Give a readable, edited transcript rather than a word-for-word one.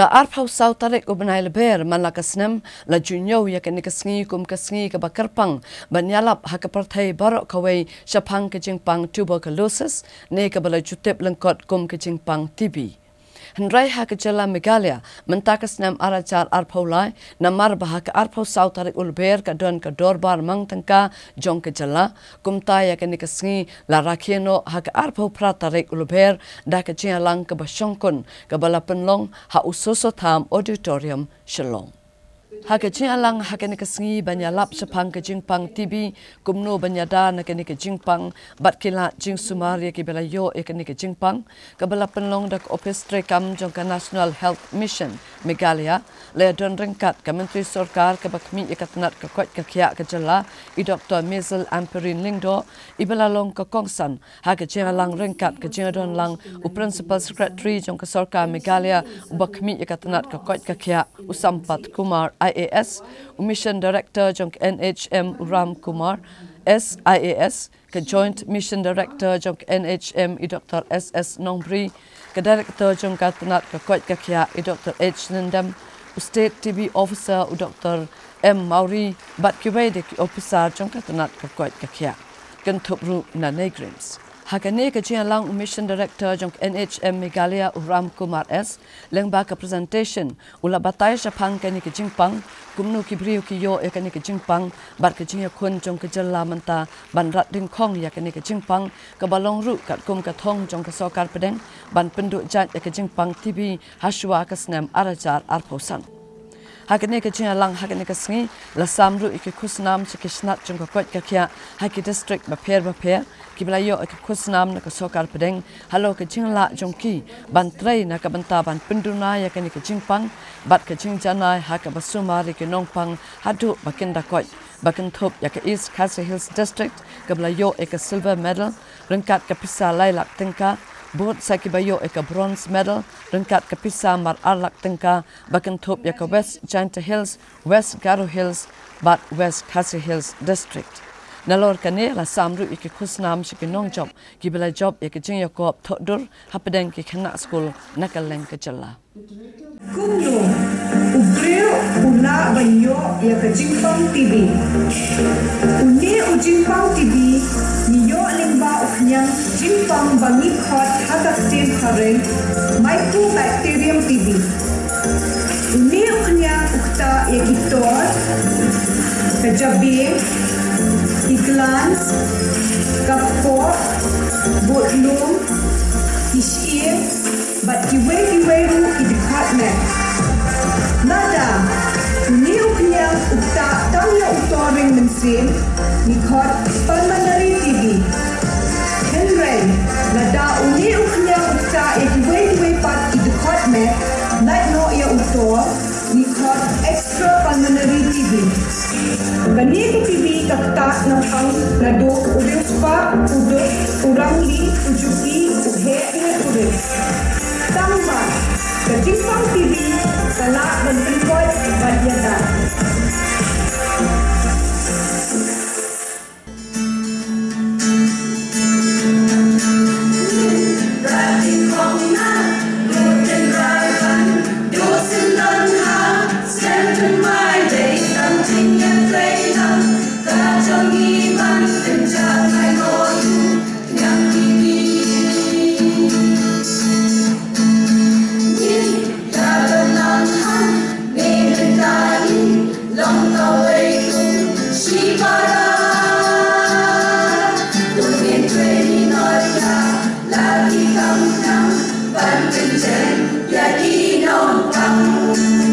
Ka arpau sau tarik ko benai leber man la kasnem la junyo ya ke nikasngi kum kasngi ka bakarpang banyalap ha ka partai barok kawai syapang ke jingpang tuberculosis ne ka bala jutep lengkot kum ke jingpang TB. Henrai ha ke jala Megalia mentakas nam arajar arpau lai namar bah ka arpau sau tarik ulber ka don ka dorbar mang tangka jong ke jala kumta ya ke nikasngi la rakieno ha ka arpau pra tarik ulber da ka jialang ka basyongkun ka bala penlong ha usoso tham auditorium Shillong. Haka jingalang haka ni kasngi banyalap sepang ke jingpang TB kumno banyada na ke ni ke jingpang bat kila jing sumar ya ke belayo e ke ni ke jingpang kabala penlong dak office kam jongka National Health Mission Megalia le don rengkat ke menteri sorkar ke bakmi ikatnat ke kwat ke kya ke jela I Dr. Mizel Amperin Lingdo I belalong ke kongsan haka jingalang rengkat ke jingadon lang u principal secretary jongka sorkar Megalia u bakmi ikatnat ke kwat ke kya usampat Kumar IAS, Mission Director Jong NHM Ram Kumar, SIAS, ke Joint Mission Director Jong NHM I Dr. SS Nongpri, ke Director Jong Katanat ke Kwat Kakya I Dr. H Nindam, State TB Officer U Dr. M Mauri, Bat Kiwede Officer Jong Katanat ke Kwat Kakya, Kentup Ru na Negrims. Hakane ke jialang Mission Director jong NHM Megalia Ram Kumar S lengba ke presentation ula batai syapang ke ni ke jingpang kumnu ki briu ki yo e ke ni ke jingpang bat ke jingya kun jong ke jela menta ban rat ding khong ya ke ni ke jingpang ke balong ru kat kum ka thong jong ke sorkar pedeng ban penduk jat ke jingpang TB haswa ke snam arajar arposan. Hakane ke jialang hakane ke sngi la samru ik khusnam se ke snat jong ka kwat ka kya haki district ba pher kiblayo ke khusnam na ka sorkar pedeng halo ke jingla jongki ban trai na ka banta ban penduna ya ke ni ke jingpang bat ke jingjana ha ka basumari ke nongpang hadu bakinda koi bakin thop ya ke East Khasi Hills district kiblayo ke silver medal rengkat ke pisa lailak tengka Bot sakibayo eka bronze medal rengkat ke pisa mar arlak tengka bakin thop ya ke West Janta Hills, West Garo Hills, bat West Khasi Hills district. Nalor kane la samru iki khusnam shiki nong job ki bela job ya ke jing yakop thodur hapedeng ki khana school nakaleng ke jalla. Kumno ubreo una banyo ya ke jingpang TB. Uni ujingpang TB niyo lingba uknyang jingpang bangi khot hagatin khareng mycobacterium TB. Uni uknyang ukta ya kitor kajabe Iglans, kapot, botlong, isir, bat kiwe-kiwe-ru i-department. Nada, uniu kanyang ukta tangya utoring mensin, nikot pulmonary TB. Henry, nada uniu kanyang ukta i-kiwe-kiwe-pat i-department, night no ya utor, nikot extra pulmonary TB. Kani ke TB kakta Nongpang nado uriuspa uduk urangli ujuki uhe ingat urus. Tangba ke jingpang TB kalak dan penkot badyada. Hãy subscribe cho kênh Ghiền Mì Gõ để không bỏ lỡ những video hấp dẫn.